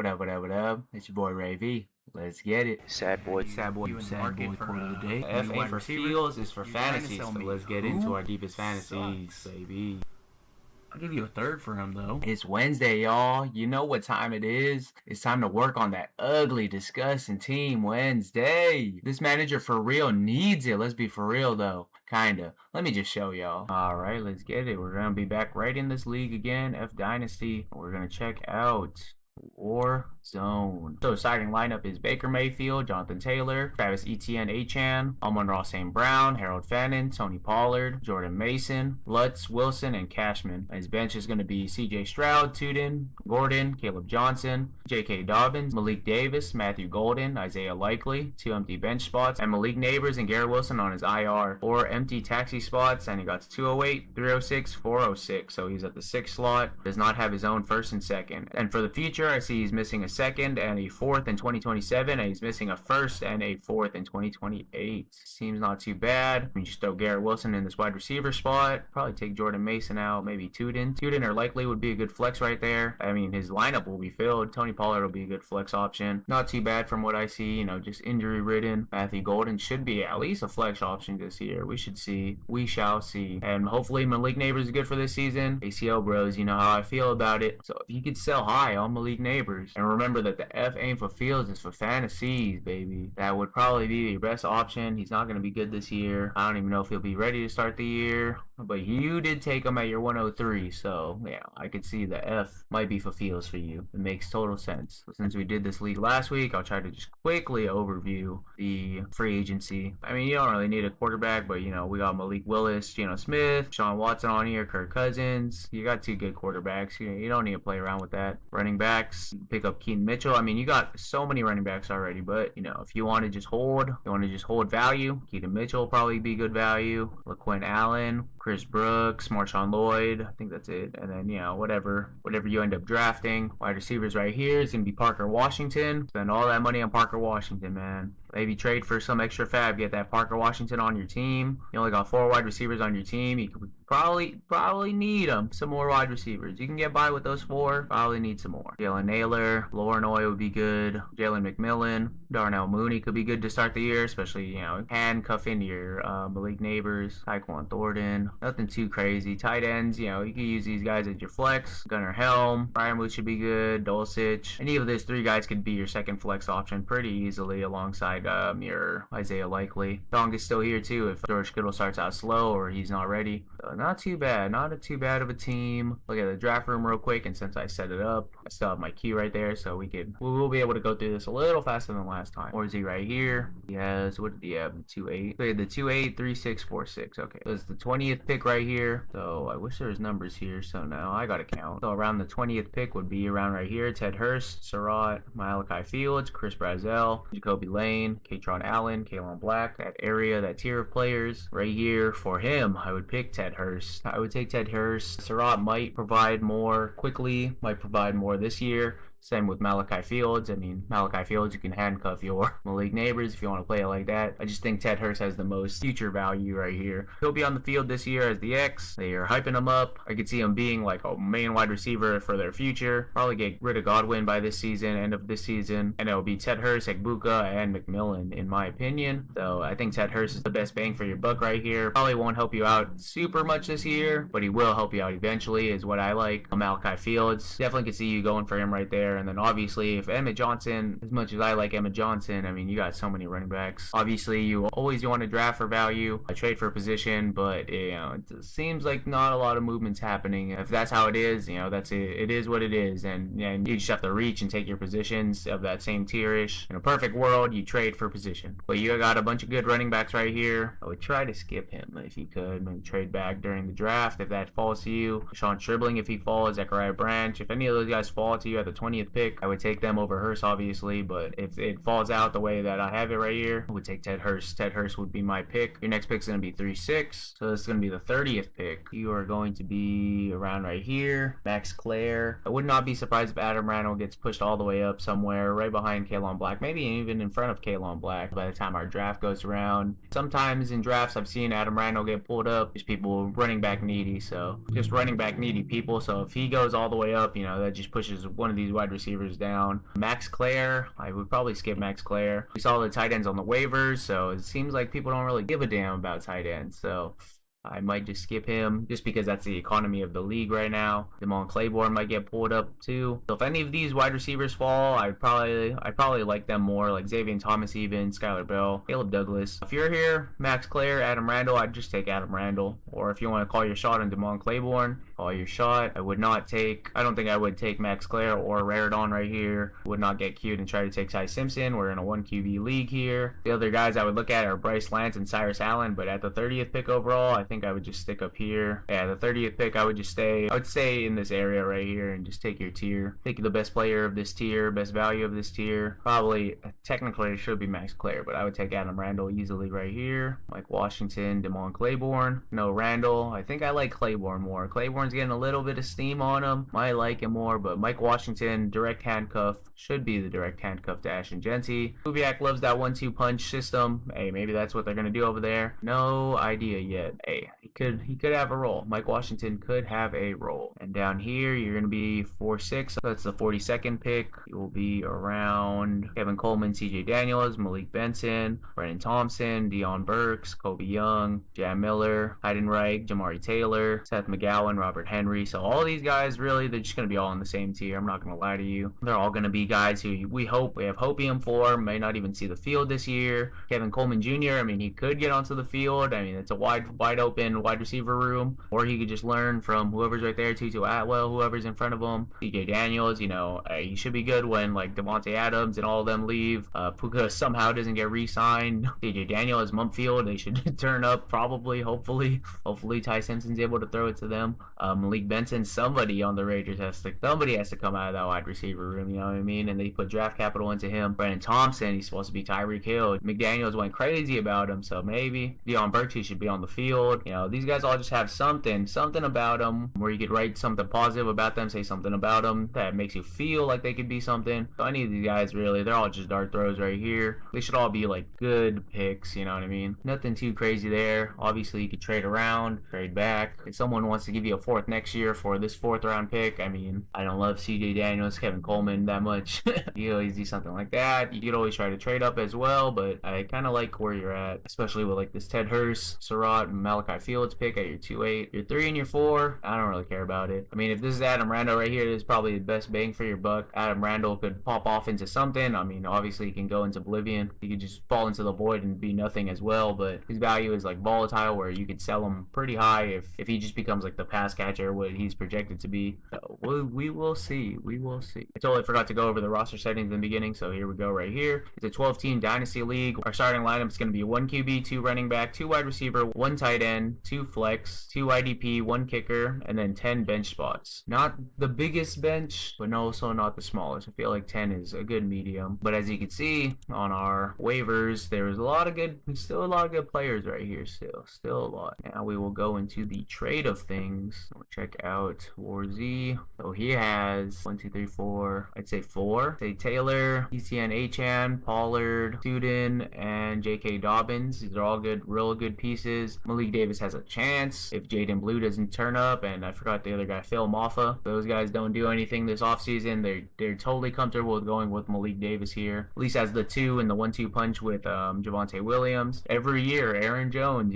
What up, what up, what up? It's your boy Ray V. Let's get it. Sad boy. Sad boy quote of the day. F ain't for receiver. Fields, it's for You fantasy. trying to So sell me let's get who into our deepest fantasies, sucks? baby. I'll give you a third for him, though. It's Wednesday, y'all. You know what time it is. It's time to work on that ugly, disgusting team Wednesday. This manager for real needs it. Let's be for real, though. Kinda. Let me just show y'all. Alright, let's get it. We're gonna be back right in this league again, F Dynasty. We're gonna check out War Zone. So starting lineup is Baker Mayfield, Jonathan Taylor, Travis Etienne Achan, Amon-Ra St. Brown, Harold Fannin, Tony Pollard, Jordan Mason, Lutz, Wilson, and Cashman. His bench is going to be CJ Stroud, Tuden, Gordon, Caleb Johnson, J.K. Dobbins, Malik Davis, Matthew Golden, Isaiah Likely, 2 empty bench spots, and Malik Neighbors and Garrett Wilson on his IR. 4 empty taxi spots, and he got 208, 306, 406. So he's at the 6th slot, does not have his own first and second. And for the future, I see he's missing a second and a fourth in 2027, and he's missing a first and a fourth in 2028. Seems not too bad. You just throw Garrett Wilson in this wide receiver spot. Probably take Jordan Mason out, maybe Tuden. Tuden or Likely would be a good flex right there. I mean, his lineup will be filled. Tony Pollard will be a good flex option. Not too bad from what I see, you know, just injury ridden. Matthew Golden should be at least a flex option this year. We should see. We shall see. And hopefully Malik Neighbors is good for this season. ACL bros, you know how I feel about it. So if you could sell high on Malik Neighbors, and remember that the F ain't for Fields, it's for fantasies, baby. That would probably be the best option. He's not going to be good this year. I don't even know if he'll be ready to start the year. But you did take him at your 103, so yeah, I could see the F might be for Fields for you. It makes total sense. Since we did this league last week, I'll try to just quickly overview the free agency. I mean, you don't really need a quarterback, but you know, we got Malik Willis, Geno Smith, Sean Watson on here, Kirk Cousins. You got 2 good quarterbacks. You don't need to play around with that. Running backs, pick up Keaton Mitchell. I mean, you got so many running backs already, but you know, if you want to just hold, value, Keaton Mitchell will probably be good value. LaQuinn Allen, Chris Brooks, Marshawn Lloyd. I think that's it. And then, you know, whatever you end up drafting. Wide receivers right here is going to be Parker Washington. Spend all that money on Parker Washington, man. Maybe trade for some extra fab. Get that Parker Washington on your team. You only got 4 wide receivers on your team. You could probably need them. Some more wide receivers. You can get by with those 4. Probably need some more. Jalen Naylor, Lornoy would be good. Jalen McMillan, Darnell Mooney could be good to start the year, especially, you know, handcuff into your Malik Neighbors, Tyquan Thornton. Nothing too crazy. Tight ends, you know, you can use these guys as your flex. Gunnar Helm, Fryermuth should be good. Dulcich. Any of those 3 guys could be your second flex option pretty easily alongside your Isaiah Likely. Dong is still here too if George Kittle starts out slow or he's not ready. So not too bad. Not too bad of a team. Look at the draft room real quick, and since I set it up, I still have my key right there, so we'll be able to go through this a little faster than last time. Or is he right here? He has, what did he have? 2-8. So he had the 2-8, 3-6, 4-6. Okay. So it's the 20th pick right here. So I wish there was numbers here, so now I gotta count. So around the 20th pick would be around right here. Ted Hurst, Surratt, Malachi Fields, Chris Brazzell, Jacoby Lane, Katron Allen, Kalen Black. That area, that tier of players right here. For him, I would pick Ted Hurst. I would take Ted Hurst. Surratt might provide more quickly, might provide more this year. Same with Malachi Fields. I mean, Malachi Fields, you can handcuff your Malik Neighbors if you want to play it like that. I just think Ted Hurst has the most future value right here. He'll be on the field this year as the X. They are hyping him up. I could see him being like a main wide receiver for their future. Probably get rid of Godwin by this season, end of this season. And it'll be Ted Hurst, Egbuka, and McMillan, in my opinion. So I think Ted Hurst is the best bang for your buck right here. Probably won't help you out super much this year, but he will help you out eventually, is what I like. Malachi Fields, definitely could see you going for him right there. And then obviously, if Emmett Johnson, as much as I like Emmett Johnson, I mean, you got so many running backs. Obviously, you always want to draft for value, trade for a position, but you know, it seems like not a lot of movements happening. If that's how it is, you know, that's it. It is what it is, and you just have to reach and take your positions of that same tierish. In a perfect world, you trade for position, but you got a bunch of good running backs right here. I would try to skip him if you could. Maybe trade back during the draft if that falls to you. Sean Stribling if he falls. Zachariah Branch. If any of those guys fall to you at the 20th pick, I would take them over Hurst, obviously, but if it falls out the way that I have it right here, I would take Ted Hurst. Ted Hurst would be my pick. Your next pick is going to be 3-6, so this is going to be the 30th pick. You are going to be around right here. Max Clare. I would not be surprised if Adam Randall gets pushed all the way up somewhere right behind Kalen Black, maybe even in front of Kalen Black by the time our draft goes around. Sometimes in drafts, I've seen Adam Randall get pulled up. There's people running back needy, so just running back needy people. So if he goes all the way up, you know, that just pushes one of these wide wide receivers down. Max Clare, I would probably skip Max Clare. We saw the tight ends on the waivers, so it seems like people don't really give a damn about tight ends. So I might just skip him just because that's the economy of the league right now. Damon Claiborne might get pulled up too. So if any of these wide receivers fall, I'd probably like them more, like Xavier Thomas even, Skylar Bell, Caleb Douglas. If you're here, Max Clare, Adam Randall, I'd just take Adam Randall. Or if you want to call your shot on Damon Claiborne, call your shot. I don't think I would take Max Clare or Raridon right here. Would not get cute and try to take Ty Simpson. We're in a 1 QB league here. The other guys I would look at are Bryce Lance and Cyrus Allen, but at the 30th pick overall, I think I would just stick up here. Yeah, the 30th pick, I would stay in this area right here and just take your tier. Take the best player of this tier, best value of this tier. Probably, technically, it should be Max Clare, but I would take Adam Randall easily right here. Mike Washington, Damon Claiborne. No, Randall. I think I like Claiborne more. Claiborne's getting a little bit of steam on him. Might like him more, but Mike Washington, direct handcuff. Should be the direct handcuff to Ashton Genty. Kubiak loves that 1-2 punch system. Hey, maybe that's what they're going to do over there. No idea yet. Hey, he could have a role. Mike Washington could have a role. And down here, you're going to be 4-6. So that's the 42nd pick. You will be around Kevin Coleman, CJ Daniels, Malik Benson, Brennan Thompson, Deion Burks, Kobe Young, Jam Miller, Hayden Reich, Jamari Taylor, Seth McGowan, Robert Henry. So all these guys, really, they're just going to be all in the same tier. I'm not going to lie to you. They're all going to be guys who we have hopium for, may not even see the field this year. Kevin Coleman Jr., I mean, he could get onto the field. I mean, it's a wide open wide receiver room, or he could just learn from whoever's right there, Tutu Atwell, whoever's in front of him. CJ Daniels, he should be good when like Devontae Adams and all of them leave. Puka somehow doesn't get re-signed. CJ Daniels, Mumpfield, they should turn up probably, hopefully Ty Simpson's able to throw it to them. Malik Benson, somebody on the Raiders has to come out of that wide receiver room, you know what I mean? And they put draft capital into him. Brennan Thompson, he's supposed to be Tyreek Hill. McDaniels went crazy about him, so maybe Deion Burks, he should be on the field. These guys all just have something about them where you could write something positive about them, say something about them that makes you feel like they could be something. So any of these guys, really, they're all just dart throws right here. They should all be like good picks, you know what I mean? Nothing too crazy there. Obviously, you could trade around, trade back. If someone wants to give you a fourth next year for this 4th round pick, I mean, I don't love CJ Daniels, Kevin Coleman that much. You always do something like that. You could always try to trade up as well, but I kind of like where you're at, especially with like this Ted Hurst, Surratt, and Malachi Fields pick at your 2-8. Your 3 and your 4, I don't really care about it. I mean, if this is Adam Randall right here, this is probably the best bang for your buck. Adam Randall could pop off into something. I mean, obviously he can go into oblivion. He could just fall into the void and be nothing as well, but his value is like volatile where you could sell him pretty high if he just becomes like the pass catcher, what he's projected to be. So we will see. We will see. I totally forgot to go over the roster settings in the beginning, so here we go right here. It's a 12-team Dynasty League. Our starting lineup is going to be 1 QB, 2 running back, 2 wide receiver, 1 tight end, 2 flex, 2 IDP, 1 kicker, and then 10 bench spots. Not the biggest bench, but also not the smallest. I feel like 10 is a good medium. But as you can see on our waivers, there's still a lot of good players right here still a lot. Now we will go into the trade of things. We'll check out Warzy. So he has 1, 2, 3, 4. I'd say 4. Say Taylor, ECN Achan, Pollard, Studin, and J.K. Dobbins. These are all good, real good pieces. Malik Davis has a chance if Jaden Blue doesn't turn up, and I forgot the other guy, Phil Maffa. Those guys don't do anything this offseason. They're totally comfortable with going with Malik Davis here. At least as the 2 and the 1-2 punch with Javonte Williams. Every year, Aaron Jones,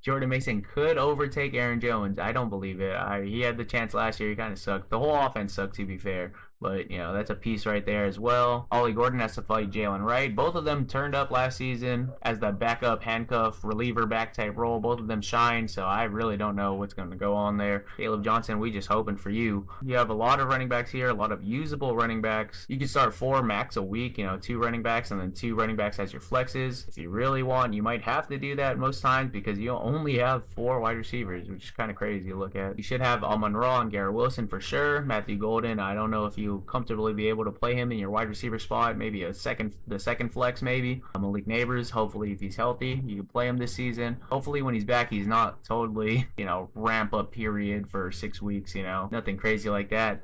Jordan Mason could overtake Aaron Jones. I don't believe it. He had the chance last year. He kind of sucked. The whole offense sucked, to be fair. But, that's a piece right there as well. Ollie Gordon has to fight Jalen Wright. Both of them turned up last season as the backup handcuff reliever back type role. Both of them shined, so I really don't know what's going to go on there. Caleb Johnson, we just hoping for you. You have a lot of running backs here, a lot of usable running backs. You can start 4 max a week, 2 running backs and then 2 running backs as your flexes. If you really want, you might have to do that most times because you only have 4 wide receivers, which is kind of crazy to look at. You should have Amon-Ra and Garrett Wilson for sure. Matthew Golden, I don't know if you comfortably be able to play him in your wide receiver spot, maybe the second flex maybe. Malik Neighbors, hopefully if he's healthy, you can play him this season. Hopefully when he's back, he's not totally, ramp up period for 6 weeks, nothing crazy like that,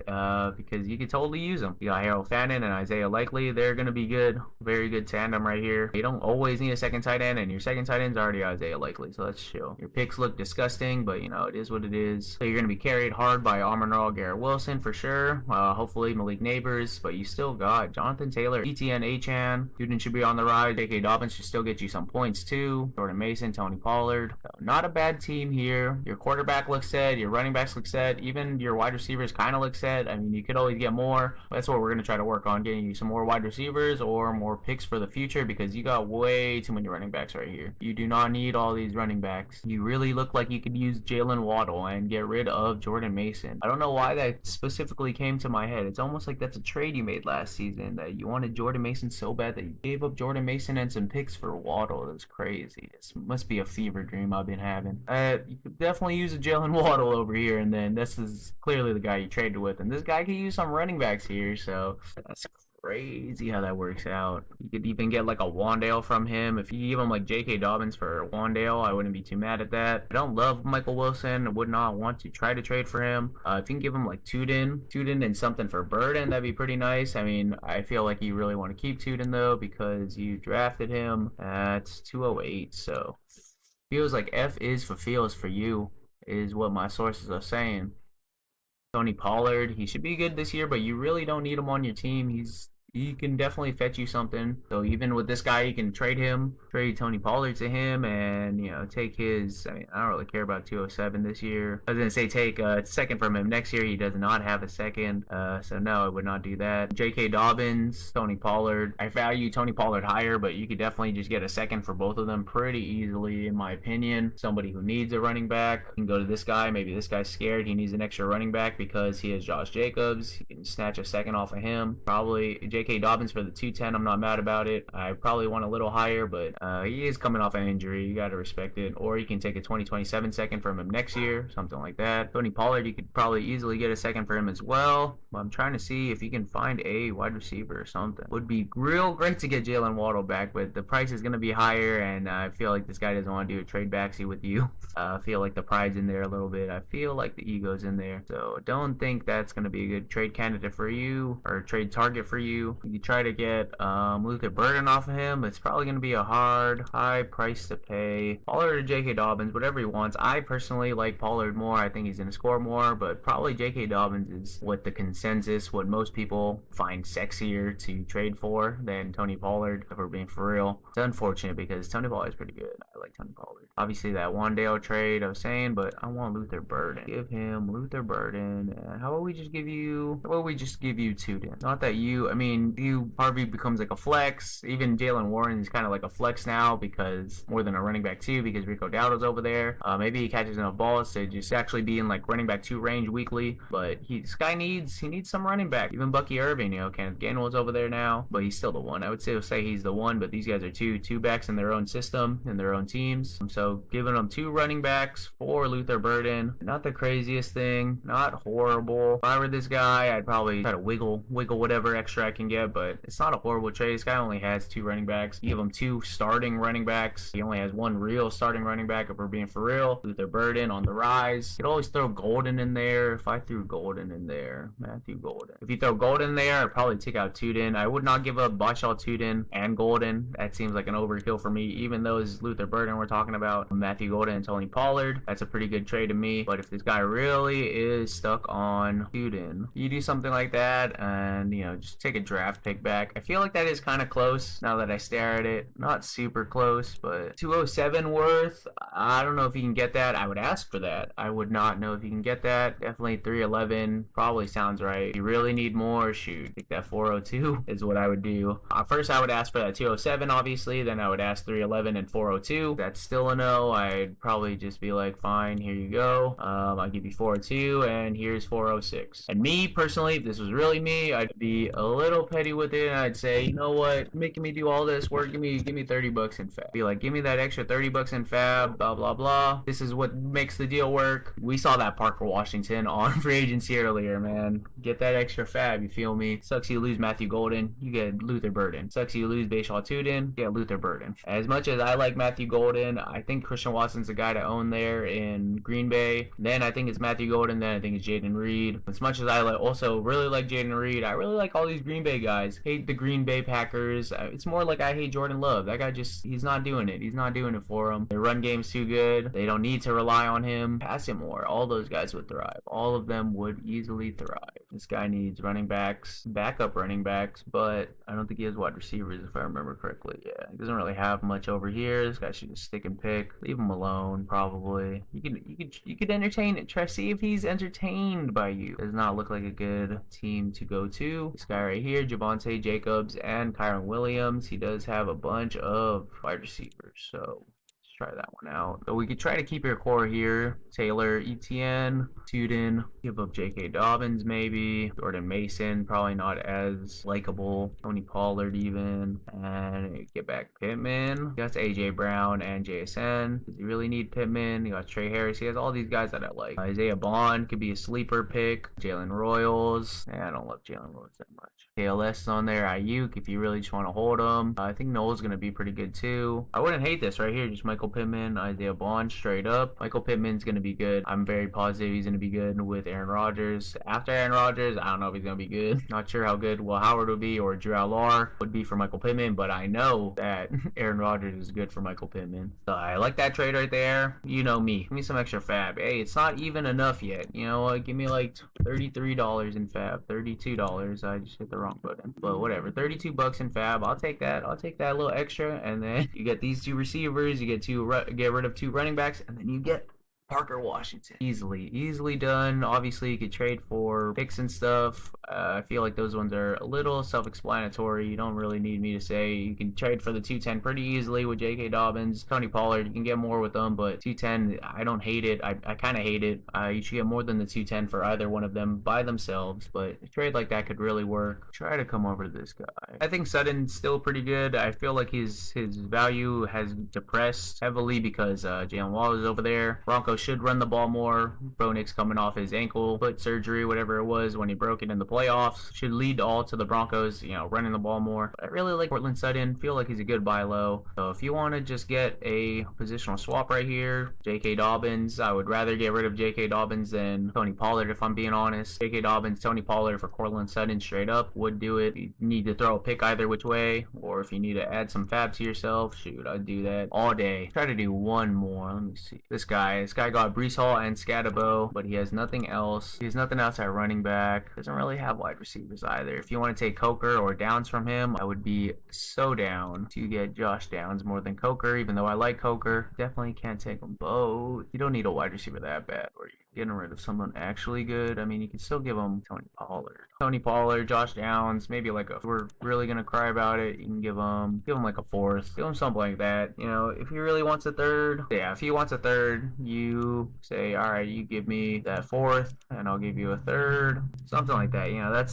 because you could totally use him. You got Harold Fannin and Isaiah Likely, they're going to be good, very good tandem right here. You don't always need a second tight end, and your second tight end's already Isaiah Likely, so that's chill. Your picks look disgusting, but it is what it is. So you're going to be carried hard by Amon-Ra, Garrett Wilson for sure. Hopefully leave Malik Neighbors, but you still got Jonathan Taylor, ETN, Achan. Tuden should be on the rise. J.K. Dobbins should still get you some points too. Jordan Mason, Tony Pollard. So not a bad team here. Your quarterback looks set. Your running backs look set. Even your wide receivers kind of look set. I mean, you could always get more. That's what we're going to try to work on, getting you some more wide receivers or more picks for the future, because you got way too many running backs right here. You do not need all these running backs. You really look like you could use Jalen Waddle and get rid of Jordan Mason. I don't know why that specifically came to my head. It's almost like that's a trade you made last season, that you wanted Jordan Mason so bad that you gave up Jordan Mason and some picks for Waddle. That's crazy. This must be a fever dream I've been having. You could definitely use a Jalen Waddle over here, and then this is clearly the guy you traded with, and this guy could use some running backs here, so that's crazy how that works out. You could even get like a Wandale from him. If you give him like J.K. Dobbins for Wandale, I wouldn't be too mad at that. I don't love Michael Wilson. I would not want to try to trade for him. If you can give him like Tuden and something for Burden, that'd be pretty nice. I mean, I feel like you really want to keep Tuden though, because you drafted him at 208. So feels like F is for feels for you, is what my sources are saying. Tony Pollard, he should be good this year, but you really don't need him on your team. He can definitely fetch you something. So even with this guy, you can trade Tony Pollard to him, and take his. I mean, I don't really care about 207 this year. I was gonna say take a second from him next year. He does not have a second, so no, I would not do that. J.K. Dobbins, Tony Pollard. I value Tony Pollard higher, but you could definitely just get a second for both of them pretty easily, in my opinion. Somebody who needs a running back, you can go to this guy. Maybe this guy's scared. He needs an extra running back because he has Josh Jacobs. You can snatch a second off of him. Probably J.K. Dobbins for the 210. I'm not mad about it. I probably want a little higher, but he is coming off an injury. You got to respect it. Or you can take a 2027 second from him next year, something like that. Tony Pollard, you could probably easily get a second for him as well. I'm trying to see if you can find a wide receiver or something. Would be real great to get Jalen Waddle back, but the price is going to be higher, and I feel like this guy doesn't want to do a trade backseat with you. I feel like the pride's in there a little bit. I feel like the ego's in there. So don't think that's going to be a good trade candidate for you, or trade target for you. You try to get Luther Burden off of him. It's probably going to be a high price to pay. Pollard or J.K. Dobbins, whatever he wants. I personally like Pollard more. I think he's going to score more, but probably J.K. Dobbins is what the consensus, what most people find sexier to trade for than Tony Pollard, if we're being for real. It's unfortunate because Tony Pollard is pretty good. I like Tony Pollard. Obviously that Wandale trade I was saying, but I want Luther Burden. Give him Luther Burden. How about we just give you Tuden? Not that Harvey becomes like a flex. Even Jalen Warren is kind of like a flex now, because more than a running back 2, because Rico Dowdle's over there. Maybe he catches enough balls to just actually be in like running back 2 range weekly, but this guy needs some running back. Even Bucky Irving, Kenneth Gainwell's over there now, but he's still the one. I would say he's the one, but these guys are two backs in their own system, in their own teams. So giving them 2 running backs for Luther Burden, not the craziest thing, not horrible. If I were this guy, I'd probably try to wiggle whatever extra I can get, but it's not a horrible trade. This guy only has 2 running backs. You give him 2 starting running backs. He only has 1 real starting running back, if we're being for real. Luther Burden on the rise. You could always throw Golden in there. If I threw Golden in there, Matthew Golden. If you throw Golden in there, I'd probably take out Tuden. I would not give up Bashal Tuden and Golden. That seems like an overkill for me, even though it's Luther Burden we're talking about. Matthew Golden and Tony Pollard. That's a pretty good trade to me. But if this guy really is stuck on Tuden, you do something like that and, just take a draft pick back. I feel like that is kind of close now that I stare at it. Not super close, but 207 worth. I don't know if you can get that. I would ask for that. I would not know if you can get that. Definitely 311 probably sounds right. If you really need more, shoot, take that 402 is what I would do. First I would ask for that 207 obviously, then I would ask 311 and 402. That's still a no. I'd probably just be like, fine, here you go. I'll give you 402 and here's 406. And me personally, if this was really me, I'd be a little petty with it, and I'd say, you know what, making me do all this work, give me $30 in fab. Be like, give me that extra $30 in fab, blah blah blah. This is what makes the deal work. We saw that Parker Washington on free agency earlier, man. Get that extra fab, you feel me? Sucks you lose Matthew Golden, you get Luther Burden. Sucks you lose Bashal Tuden, you get Luther Burden. As much as I like Matthew Golden, I think Christian Watson's the guy to own there in Green Bay. Then I think it's Matthew Golden, then I think it's Jaden Reed. As much as I also really like Jaden Reed, I really like all these Green Bay Bay guys. Hate the Green Bay Packers. It's more like I hate Jordan Love. That guy just, he's not doing it. He's not doing it for them. Their run game's too good. They don't need to rely on him. Pass it more. All those guys would thrive. All of them would easily thrive. This guy needs running backs, backup running backs, but I don't think he has wide receivers if I remember correctly. Yeah, he doesn't really have much over here. This guy should just stick and pick. Leave him alone, probably. You could entertain it. Try to see if he's entertained by you. Does not look like a good team to go to. This guy right here, Javonte Jacobs and Kyron Williams. He does have a bunch of wide receivers, so try that one out. So we could try to keep your core here. Taylor, Etienne, Tudin, give up J.K. Dobbins maybe. Jordan Mason, probably not as likable. Tony Pollard even. And get back Pittman. That's A.J. Brown and JSN. Does he really need Pittman? You got Trey Harris. He has all these guys that I like. Isaiah Bond could be a sleeper pick. Jalen Royals. I don't love Jalen Royals that much. KLS is on there. Ayuk, if you really just want to hold him. I think Noel's going to be pretty good too. I wouldn't hate this right here. Just Michael Pittman, Isaiah Bond straight up. Michael Pittman's going to be good. I'm very positive he's going to be good with Aaron Rodgers. After Aaron Rodgers, I don't know if he's going to be good. Not sure how good Will Howard would be or Drew Allar would be for Michael Pittman, but I know that Aaron Rodgers is good for Michael Pittman. So I like that trade right there. You know me. Give me some extra fab. Hey, it's not even enough yet. You know what? Give me like $33 in fab. $32. I just hit the wrong button. But whatever. $32 in fab. I'll take that. I'll take that little extra. And then you get these two receivers. You get rid of two running backs. And then you get Parker Washington. Easily done. Obviously, you could trade for picks and stuff. I feel like those ones are a little self-explanatory. You don't really need me to say. You can trade for the 210 pretty easily with J.K. Dobbins, Tony Pollard. You can get more with them, but 210, I don't hate it. I kind of hate it. You should get more than the 210 for either one of them by themselves, but a trade like that could really work. Try to come over to this guy. I think Sutton's still pretty good. I feel like his value has depressed heavily because Jalen Waddle is over there. Broncos should run the ball more. Bo Nix coming off his ankle foot surgery, whatever it was, when he broke it in the playoffs, should lead all to the Broncos, running the ball more. But I really like Courtland Sutton. Feel like he's a good buy low. So if you want to just get a positional swap right here, J.K. Dobbins, I would rather get rid of J.K. Dobbins than Tony Pollard if I'm being honest. J.K. Dobbins, Tony Pollard for Courtland Sutton straight up would do it. You need to throw a pick either which way, or if you need to add some fab to yourself, shoot, I'd do that all day. Try to do one more. Let me see. This guy got Breece Hall and Scatabo, but he has nothing else. He has nothing else at running back. Doesn't really have wide receivers either. If you want to take Coker or Downs from him, I would be so down to get Josh Downs more than Coker, even though I like Coker. Definitely can't take them both. You don't need a wide receiver that bad, or you getting rid of someone actually good. I mean, you can still give him Tony Pollard, Josh Downs, maybe like if we're really gonna cry about it, you can give him like a fourth, give him something like that. If he really wants a third, if he wants a third, you say, all right, you give me that fourth, and I'll give you a third, something like that.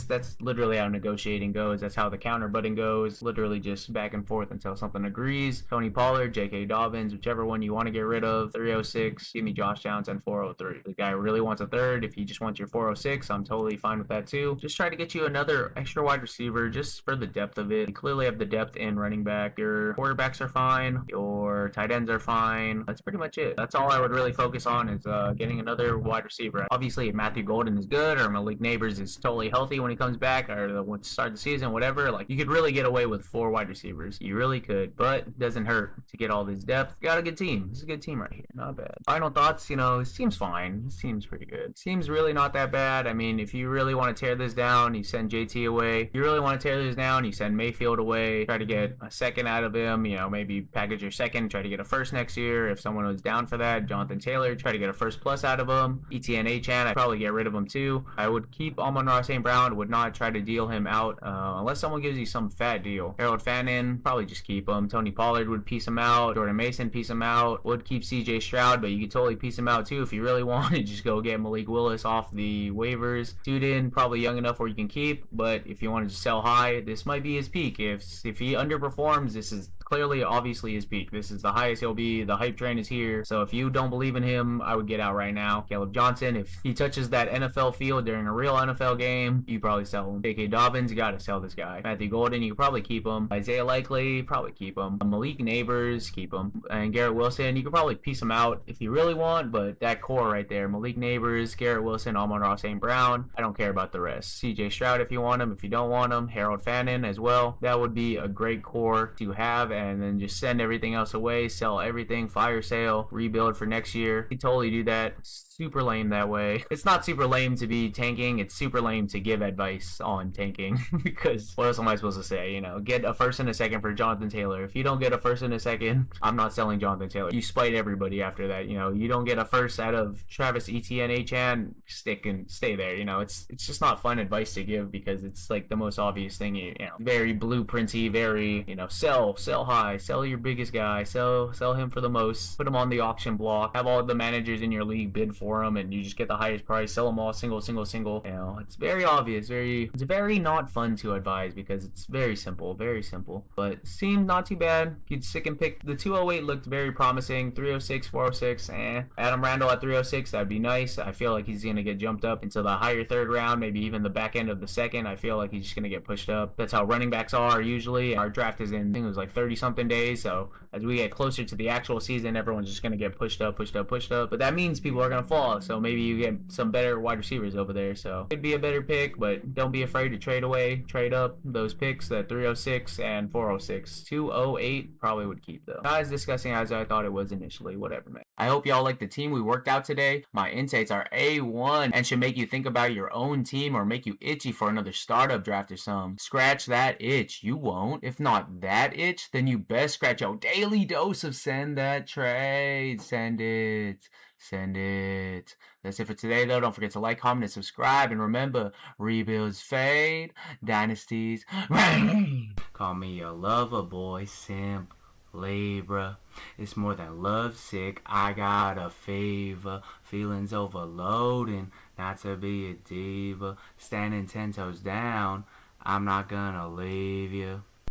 That's literally how negotiating goes. That's how the counter button goes. Literally just back and forth until something agrees. Tony Pollard, J.K. Dobbins, whichever one you want to get rid of. 306, give me Josh Downs, and 403. The guy really wants a third. If you just want your 406, I'm totally fine with that too. Just try to get you another extra wide receiver just for the depth of it. You clearly have the depth in running back. Your quarterbacks are fine. Your tight ends are fine. That's pretty much it. That's all I would really focus on is getting another wide receiver. Obviously, if Matthew Golden is good or Malik Neighbors is totally healthy when he comes back or when to start the season, whatever, you could really get away with 4 wide receivers. You really could, but it doesn't hurt to get all this depth. You got a good team. This is a good team right here. Not bad. Final thoughts, this team's fine. This team's pretty good. Seems really not that bad. I mean, if you really want to tear this down, you send JT away. If you really want to tear this down, you send Mayfield away. Try to get a second out of him. Maybe package your second. Try to get a first next year if someone was down for that. Jonathan Taylor, try to get a first plus out of him. ETN Achan, I'd probably get rid of him too. I would keep Amon-Ra St. Brown. Would not try to deal him out unless someone gives you some fat deal. Harold Fannin, probably just keep him. Tony Pollard would piece him out. Jordan Mason, piece him out. Would keep CJ Stroud, but you could totally piece him out too if you really want to just go get Malik Willis off the waivers. Tudin, probably young enough where you can keep, but if you want to just sell high, this might be his peak. If he underperforms, this is clearly, obviously his peak. This is the highest he'll be. The hype train is here. So if you don't believe in him, I would get out right now. Caleb Johnson, if he touches that NFL field during a real NFL game, you probably sell him. J.K. Dobbins, you got to sell this guy. Matthew Golden, you could probably keep him. Isaiah Likely, probably keep him. Malik Neighbors, keep him. And Garrett Wilson, you could probably piece him out if you really want, but that core right there, Malik Neighbors, Garrett Wilson, Amon-Ra St. Brown, I don't care about the rest. CJ Stroud if you want him. If you don't want him, Harold Fannin as well. That would be a great core to have, and then just send everything else away, sell everything, fire sale, rebuild for next year. You totally do that. Super lame that way. It's not super lame to be tanking. It's super lame to give advice on tanking because what else am I supposed to say? You know, get a first and a second for Jonathan Taylor. If you don't get a first and a second, I'm not selling Jonathan Taylor. You spite everybody after that. You know, you don't get a first out of Travis Etienne, stick and stay there. You know, it's just not fun advice to give because it's like the most obvious thing. You know, very blueprinty, very, you know, sell high, sell your biggest guy, sell him for the most, put him on the auction block, have all the managers in your league bid for him, and you just get the highest price, sell them all single. You know, it's very obvious, it's very not fun to advise because it's very simple, but seemed not too bad. You'd stick and pick. The 208 looked very promising. 306, 406, Adam Randall at 306, that'd be nice. I feel like he's gonna get jumped up into the higher third round, maybe even the back end of the second. I feel like he's just gonna get pushed up. That's how running backs are usually. Our draft is in, I think it was like 30 something days, so as we get closer to the actual season, everyone's just gonna get pushed up, but that means people are gonna fall, so maybe you get some better wide receivers over there, so it'd be a better pick, but don't be afraid to trade up those picks, that 306 and 406. 208 probably would keep though. Not as disgusting as I thought it was initially. Whatever, man. I hope y'all like the team we worked out today. My insights are A1 and should make you think about your own team or make you itchy for another startup draft or some. Scratch that itch. You won't. If not that itch, then you best scratch your daily dose of send that trade. Send it. That's it for today, though. Don't forget to like, comment, and subscribe. And remember, rebuilds fade, dynasties reign. Call me a lover boy, simp, Libra. It's more than lovesick. I got a fever. Feelings overloading. Not to be a diva. Standing 10 toes down. I'm not gonna leave you.